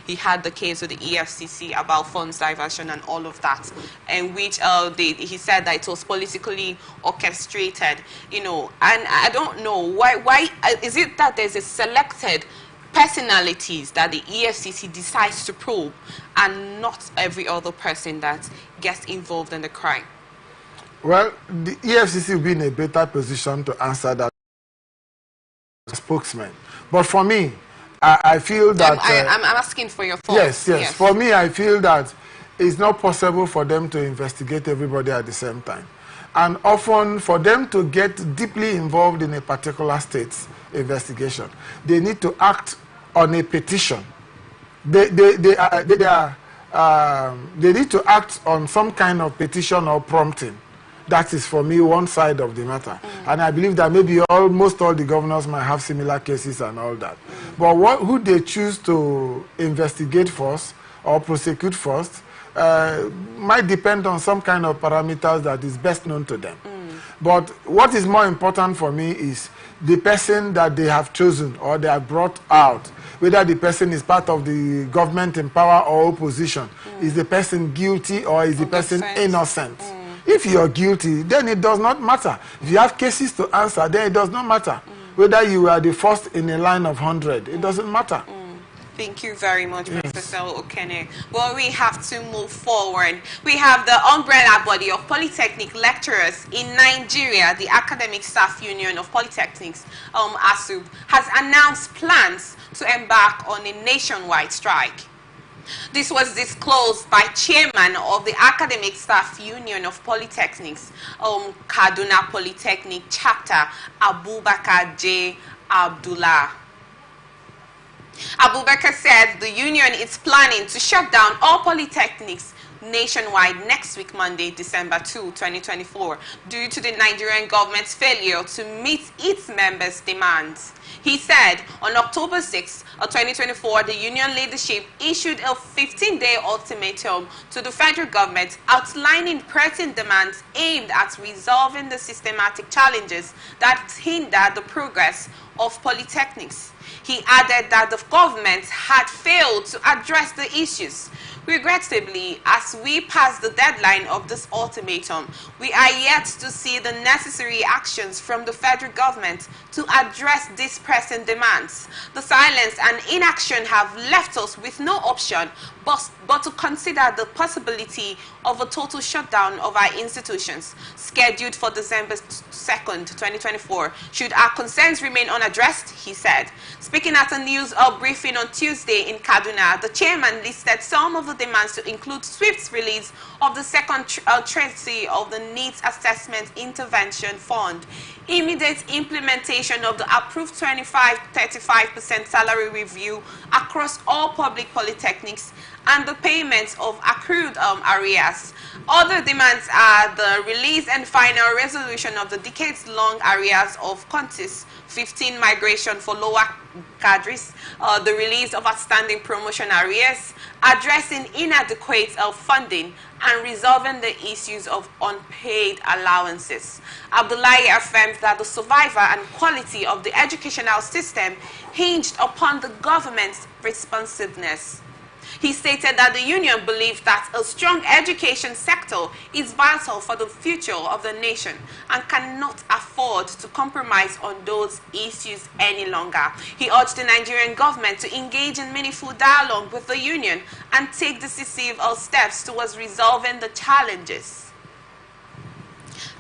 he had the case with the EFCC about funds diversion and all of that, in which he said that it was politically orchestrated, you know. And I don't know why is it that there's a selected personalities that the EFCC decides to probe and not every other person that gets involved in the crime? Well, the EFCC will be in a better position to answer that spokesman. But for me, I feel that... I'm asking for your thoughts. Yes. For me, I feel that it's not possible for them to investigate everybody at the same time. And often, for them to get deeply involved in a particular state's investigation, they need to act on a petition. They need to act on some kind of petition or prompting. That is, for me, one side of the matter. And I believe that maybe almost all the governors might have similar cases and all that. But who they choose to investigate first or prosecute first might depend on some kind of parameters that is best known to them. But what is more important for me is the person that they have chosen or they have brought out, whether the person is part of the government in power or opposition. Is the person guilty or is the person innocent? If you're guilty, then it does not matter. If you have cases to answer, then it does not matter. Whether you are the first in a line of 100, it doesn't matter. Thank you very much, Professor Okene. Well, we have to move forward. We have the umbrella body of polytechnic lecturers in Nigeria, the Academic Staff Union of Polytechnics, ASUB, has announced plans to embark on a nationwide strike. This was disclosed by chairman of the Academic Staff Union of Polytechnics, Kaduna Polytechnic Chapter, Abubakar J. Abdullah. Abubakar said the union is planning to shut down all polytechnics nationwide next week, Monday, December 2, 2024, due to the Nigerian government's failure to meet its members' demands. He said on October 6, 2024, the union leadership issued a 15-day ultimatum to the federal government outlining pressing demands aimed at resolving the systematic challenges that hinder the progress of polytechnics. He added that the government had failed to address the issues. Regrettably, as we pass the deadline of this ultimatum, we are yet to see the necessary actions from the federal government to address these pressing demands. The silence and inaction have left us with no option but to consider the possibility of a total shutdown of our institutions, scheduled for December 2nd, 2024. Should our concerns remain unaddressed, he said. Speaking at a news briefing on Tuesday in Kaduna, the chairman listed some of the demands to include swift release of the second tranche of the Needs Assessment Intervention Fund, immediate implementation of the approved 35% salary review across all public polytechnics, and the payment of accrued arrears. Other demands are the release and final resolution of the decades-long arrears of Contis 15 migration for lower cadres, the release of outstanding promotion arrears, addressing inadequate funding, and resolving the issues of unpaid allowances. Abdullahi affirmed that the survival and quality of the educational system hinged upon the government's responsiveness. He stated that the union believes that a strong education sector is vital for the future of the nation and cannot afford to compromise on those issues any longer. He urged the Nigerian government to engage in meaningful dialogue with the union and take decisive steps towards resolving the challenges.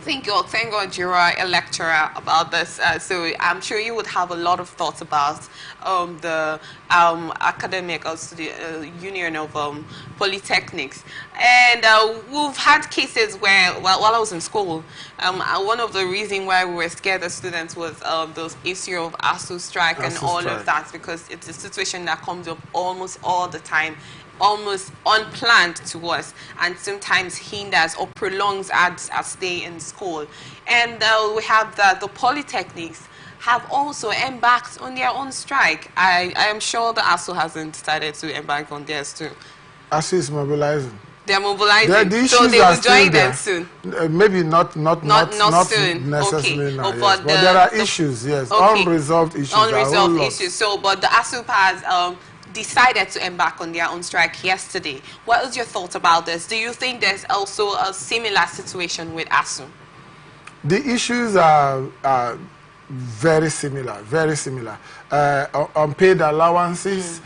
Thank God you're a lecturer about this. So I'm sure you would have a lot of thoughts about the academic union of polytechnics. And we've had cases where, while I was in school, one of the reasons why we were scared as students was the issue of ASU strike and all of that, because it's a situation that comes up almost all the time, almost unplanned to us, and sometimes hinders or prolongs our stay in school. And we have the polytechnics have also embarked on their own strike. I am sure the ASU hasn't started to embark on theirs too. ASU is mobilizing. They're mobilizing, so they will join them soon. Maybe not soon. Necessarily okay. now, yes. But there are issues, yes, okay. Unresolved issues. Unresolved issues. So, but the ASU has decided to embark on their own strike yesterday. What is your thought about this? Do you think there's also a similar situation with ASU? The issues are very similar, very similar. Unpaid allowances,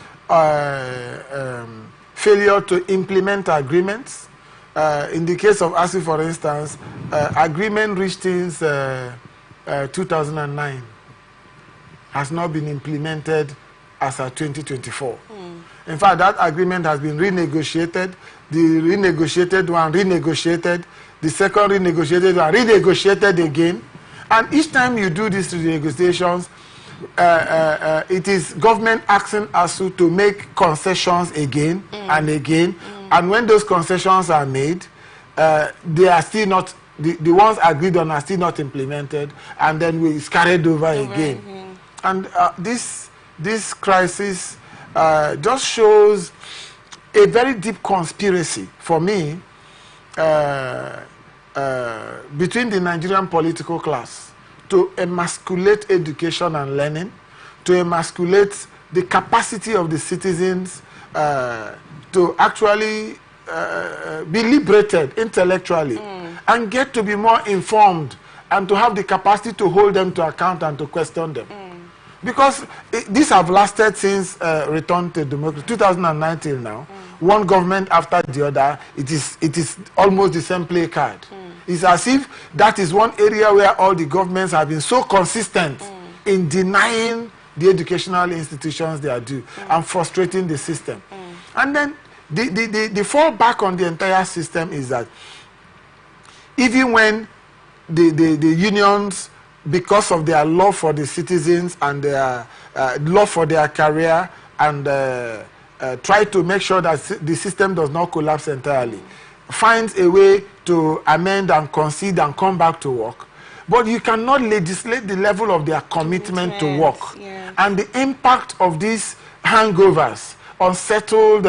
failure to implement agreements. In the case of ASU, for instance, agreement reached since 2009 has not been implemented as of 2024. In fact, that agreement has been renegotiated, the renegotiated one renegotiated, the second renegotiated one renegotiated again. And each time you do these renegotiations, it is government asking ASU to make concessions again and again. And when those concessions are made, they are still not, the ones agreed on are still not implemented, and then it's carried over again. And this crisis just shows a very deep conspiracy, for me, between the Nigerian political class to emasculate education and learning, to emasculate the capacity of the citizens to actually be liberated intellectually and get to be more informed and to have the capacity to hold them to account and to question them. Because these have lasted since return to democracy, 2009 till now. One government after the other, it is almost the same play card. It's as if that is one area where all the governments have been so consistent in denying the educational institutions they are due and frustrating the system. And then the fallback on the entire system is that even when the unions, because of their love for the citizens and their love for their career, and try to make sure that the system does not collapse entirely, finds a way to amend and concede and come back to work. But you cannot legislate the level of their commitment to work. Yeah. And the impact of these hangovers, unsettled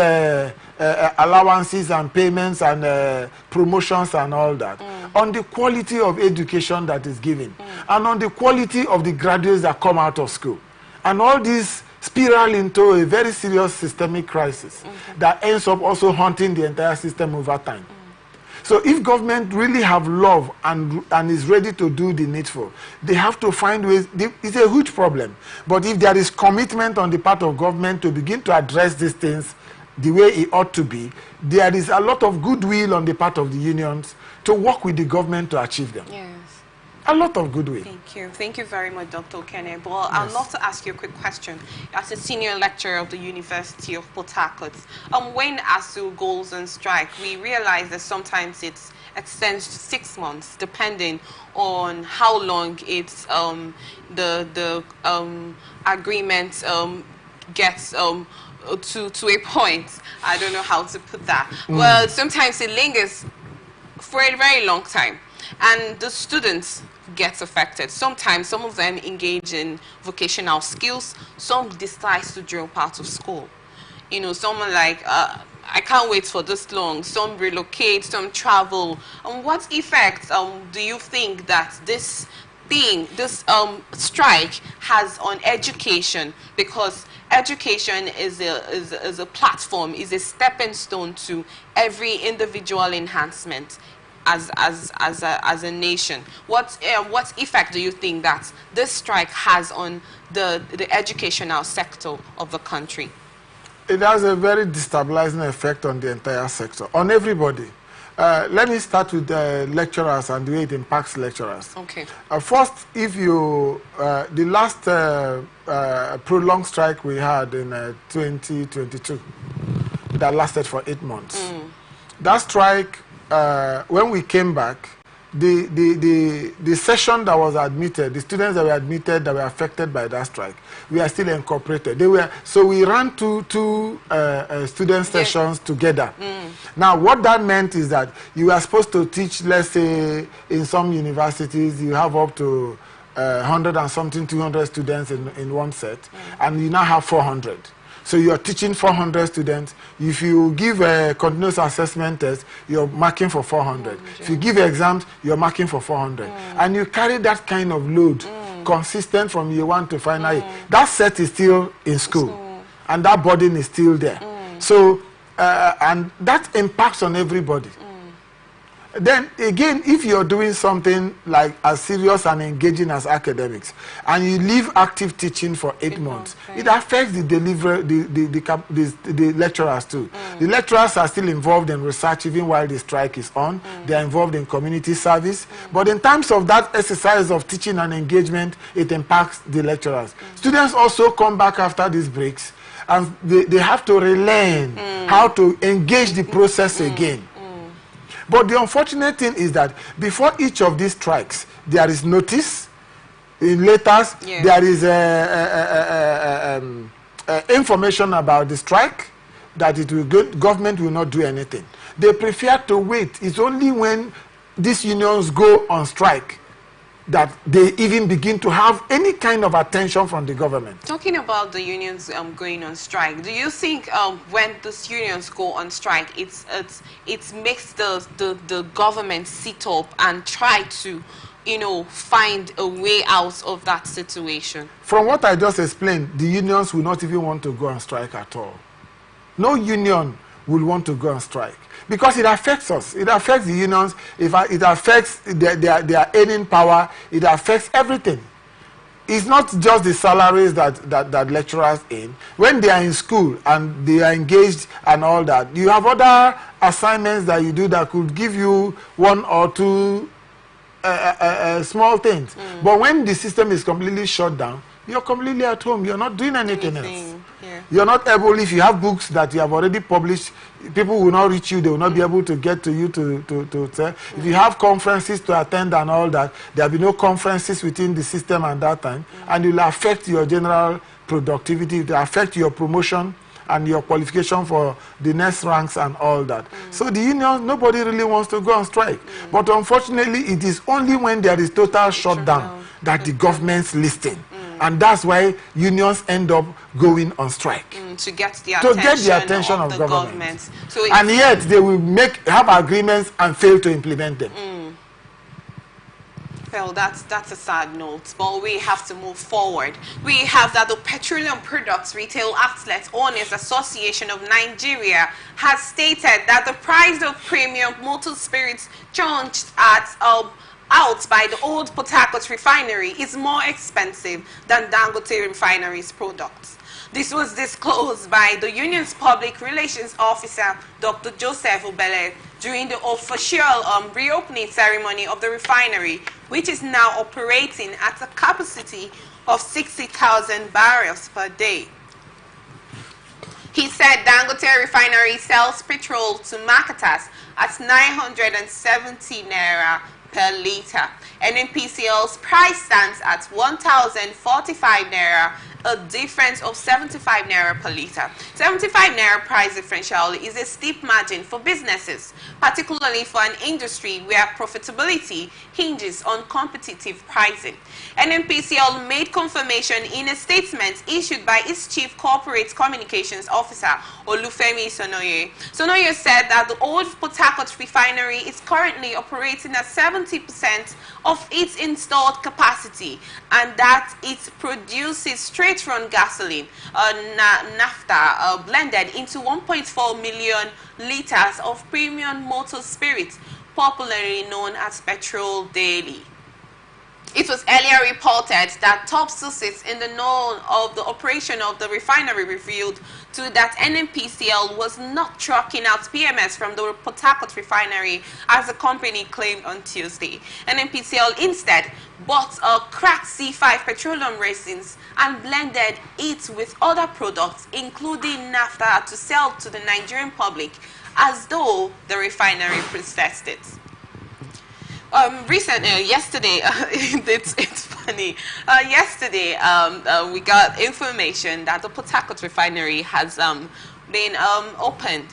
allowances and payments and promotions and all that, on the quality of education that is given, and on the quality of the graduates that come out of school. And all these spiral into a very serious systemic crisis that ends up also haunting the entire system over time. So if government really have love and is ready to do the needful, they have to find ways. It's a huge problem. But if there is commitment on the part of government to begin to address these things the way it ought to be, there is a lot of goodwill on the part of the unions to work with the government to achieve them. Yes. A lot of goodwill. Thank you. Thank you very much, Dr. Okene. Well, yes. I'd love to ask you a quick question. As a senior lecturer of the University of Port Harcourt, when ASU goes on strike, we realize that sometimes it extends to 6 months, depending on how long it's the agreement gets to a point. I don't know how to put that. Well, sometimes it lingers for a very long time, and the students get affected. Sometimes some of them engage in vocational skills, some decide to drop out of school. You know, someone like, I can't wait for this long, some relocate, some travel. What effects do you think that this think this strike has on education? Because education is a platform, is a stepping stone to every individual enhancement as a nation. What effect do you think that this strike has on the educational sector of the country? It has a very destabilizing effect on the entire sector, on everybody. Let me start with the lecturers and the way it impacts lecturers. Okay. First, if you, the last prolonged strike we had in 2022, that lasted for 8 months. That strike, when we came back, the session that was admitted, the students that were admitted that were affected by that strike, we are still incorporated. So we ran two student sessions together. Now, what that meant is that you are supposed to teach, let's say, in some universities, you have up to 100 and something, 200 students in one set, and you now have 400. So you're teaching 400 students. If you give a continuous assessment test, you're marking for 400. If you give exams, you're marking for 400. And you carry that kind of load consistent from year 1 to final year. That set is still in school. And that burden is still there. So, and that impacts on everybody. Then again, if you're doing something like as serious and engaging as academics, and you leave active teaching for 8 months, it affects the delivery, the lecturers too. The lecturers are still involved in research even while the strike is on. They are involved in community service. But in terms of that exercise of teaching and engagement, it impacts the lecturers. Students also come back after these breaks, and they have to relearn how to engage the process again. But the unfortunate thing is that before each of these strikes, there is notice in letters, there is information about the strike, that it will government will not do anything. They prefer to wait. It's only when these unions go on strike that they even begin to have any kind of attention from the government. Talking about the unions going on strike, do you think when these unions go on strike, it makes the government sit up and try to, you know, find a way out of that situation? From what I just explained, the unions will not even want to go on strike at all. No union will want to go on strike, because it affects us. It affects the unions. It affects their earning power. It affects everything. It's not just the salaries that lecturers earn. When they are in school and they are engaged and all that, you have other assignments that you do that could give you 1 or 2 small things. But when the system is completely shut down, you're completely at home. You're not doing anything else. You're not able, if you have books that you have already published, people will not reach you. They will not be able to get to you to tell. If you have conferences to attend and all that, there will be no conferences within the system at that time, and it will affect your general productivity. It will affect your promotion and your qualification for the next ranks and all that. So the unions, nobody really wants to go on strike. But unfortunately, it is only when there is total shutdown that the government's listening. And that's why unions end up going on strike. To get the attention of the government. So and yet they will have agreements and fail to implement them. Well, that's a sad note, but we have to move forward. We have that the Petroleum Products Retail Outlets Owners Association of Nigeria has stated that the price of premium motor spirits charged out by the old Port Harcourt refinery is more expensive than Dangote refinery's products. This was disclosed by the union's public relations officer, Dr. Joseph Obele, during the official reopening ceremony of the refinery, which is now operating at a capacity of 60,000 barrels per day. He said Dangote refinery sells petrol to marketers at 970 naira per litre. NNPCL's price stands at 1,045 naira, a difference of 75 naira per litre. 75 naira price differential is a steep margin for businesses, particularly for an industry where profitability hinges on competitive pricing. NNPCL made confirmation in a statement issued by its Chief Corporate Communications Officer, Olufemi Sonoye. Sonoye said that the old Port Harcourt refinery is currently operating at 7 70% of its installed capacity, and that it produces straight-run gasoline, naphtha, blended into 1.4 million liters of premium motor spirit, popularly known as petrol daily. It was earlier reported that top sources in the know of the operation of the refinery revealed to that NNPCL was not trucking out PMS from the Port Harcourt refinery as the company claimed on Tuesday. NNPCL instead bought a cracked C5 petroleum resins and blended it with other products, including naphtha, to sell to the Nigerian public as though the refinery processed it. Yesterday, it's funny. Yesterday, we got information that the Port Harcourt refinery has been opened.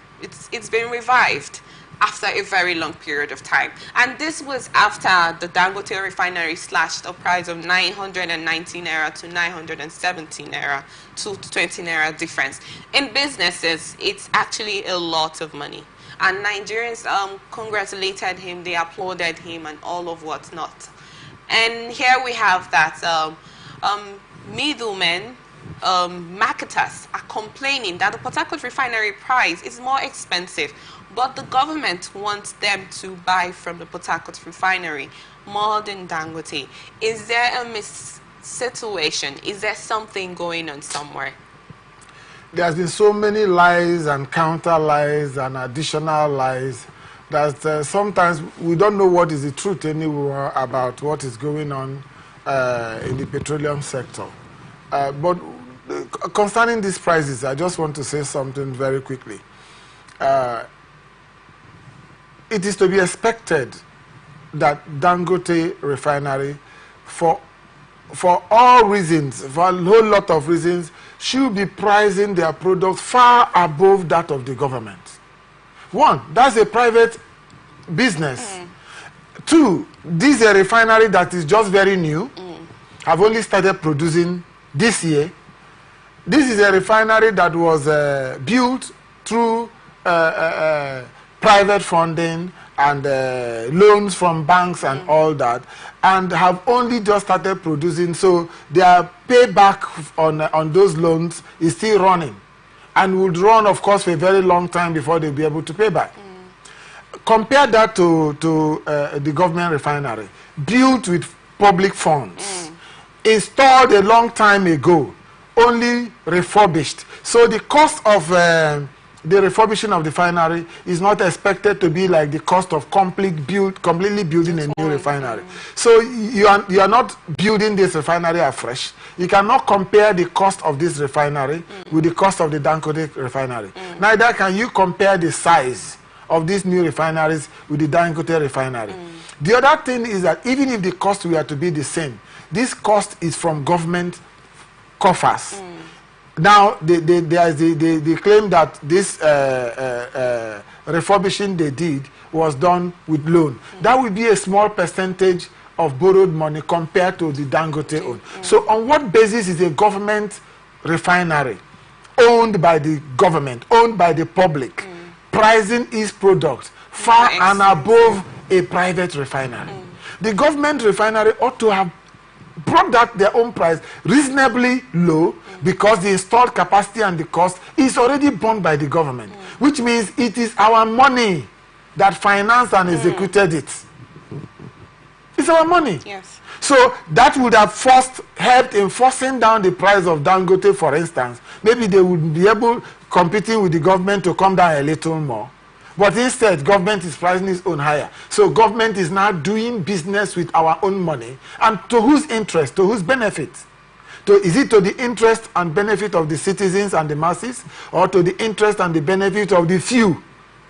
It's been revived after a very long period of time, and this was after the Dangote refinery slashed the price of 919 naira to 917 naira, to 20 naira difference. In businesses, it's actually a lot of money. And Nigerians congratulated him, they applauded him, and all of what's not. And here we have that middlemen, marketers are complaining that the Port Harcourt refinery price is more expensive, but the government wants them to buy from the Port Harcourt refinery more than Dangote. Is there a situation? Is there something going on somewhere? There's been so many lies and counter lies and additional lies that sometimes we don't know what is the truth anymore about what is going on in the petroleum sector. But concerning these prices, I just want to say something very quickly. It is to be expected that Dangote refinery, for all reasons, for a whole lot of reasons, should be pricing their product far above that of the government. One, that's a private business. Two, this is a refinery that is just very new. Have only started producing this year. This is a refinery that was built through private funding and loans from banks and all that, and have only just started producing, so their payback on those loans is still running, and would run, of course, for a very long time before they'll be able to pay back. Compare that to the government refinery, built with public funds, installed a long time ago, only refurbished. So the cost of the refurbishing of the refinery is not expected to be like the cost of completely building a new refinery. So you are not building this refinery afresh. You cannot compare the cost of this refinery with the cost of the Dangote refinery. Neither can you compare the size of these new refineries with the Dangote refinery. The other thing is that even if the cost were to be the same, this cost is from government coffers. Now, they claim that this refurbishing they did was done with loan. That would be a small percentage of borrowed money compared to the Dangote own. So on what basis is a government refinery owned by the government, owned by the public, pricing its products far and above a private refinery? The government refinery ought to have brought that their own price reasonably low, because the installed capacity and the cost is already borne by the government, which means it is our money that financed and executed it. It's our money. Yes. So that would have first helped in forcing down the price of Dangote, for instance. Maybe they would be able, competing with the government, to come down a little more. But instead, government is pricing its own higher. So government is now doing business with our own money. And to whose interest? To whose benefit? Is it to the interest and benefit of the citizens and the masses, or to the interest and the benefit of the few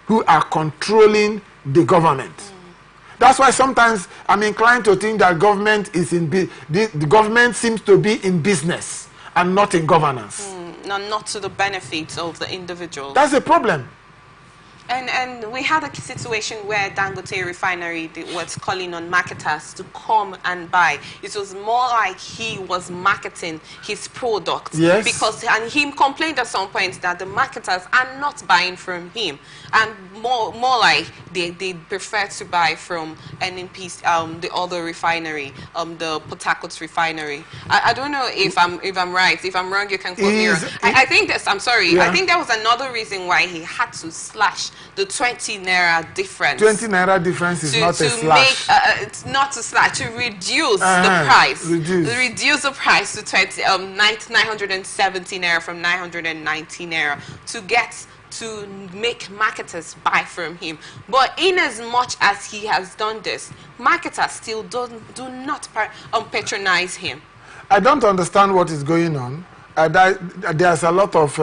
who are controlling the government? That's why sometimes I'm inclined to think that government is the government seems to be in business and not in governance. Not to the benefit of the individual. That's a problem. And we had a situation where Dangote Refinery was calling on marketers to come and buy. It was more like he was marketing his product. Yes. And he complained at some point that the marketers are not buying from him, and more like they prefer to buy from NNP's the other refinery, the Port Harcourt refinery. I don't know if I'm right. If I'm wrong, you can quote me wrong. I think that's. I'm sorry. Yeah. I think there was another reason why he had to slash the 20 naira difference. 20 naira difference is not a slash. It's not a slash, to reduce the price. Reduce the price to 970 naira from 990 naira to make marketers buy from him. But in as much as he has done this, marketers still do not patronize him. I don't understand what is going on. There's a lot of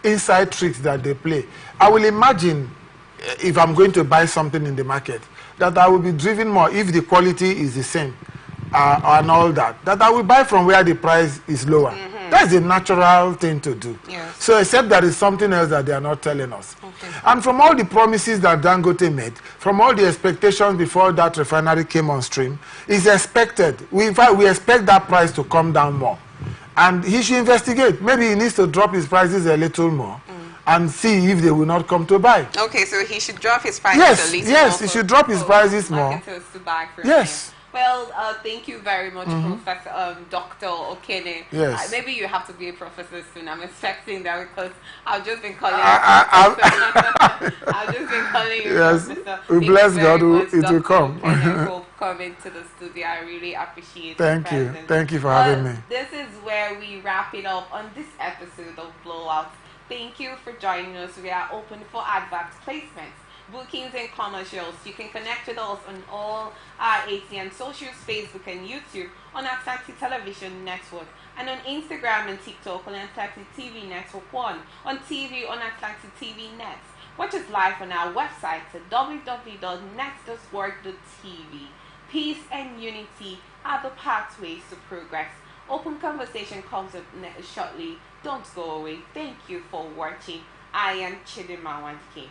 inside tricks that they play. I will imagine if I'm going to buy something in the market, that I will be driven more if the quality is the same and all that I will buy from where the price is lower. That's a natural thing to do. Yes. So except there is something else that they are not telling us. Okay. And from all the promises that Dangote made, from all the expectations before that refinery came on stream, is expected. In fact, we expect that price to come down more. And he should investigate. Maybe he needs to drop his prices a little more and see if they will not come to buy. Okay, so he should drop his prices Yes, a little yes, more. he should drop his prices more. Marketers to buy from Yes. him. Well, thank you very much, Professor Dr. Okene. Yes. Maybe you have to be a professor soon. I'm expecting that because I've just been calling you I've just been calling you Yes. Professor. We bless God, it will come. Okene, for coming to the studio. I really appreciate Thank your you. presence. Thank you for having me. This is where we wrap it up on this episode of Blowout. Thank you for joining us. We are open for advert placements, bookings and commercials. You can connect with us on all our ATN socials, Facebook and YouTube, on Atlantic Television Network, and on Instagram and TikTok on Atlantic TV Network 1, on TV on Atlantic TV Net. Watch us live on our website at www.net.org.tv. Peace and unity are the pathways to progress. Open conversation comes up shortly. Don't go away. Thank you for watching. I am Chidima Wandke.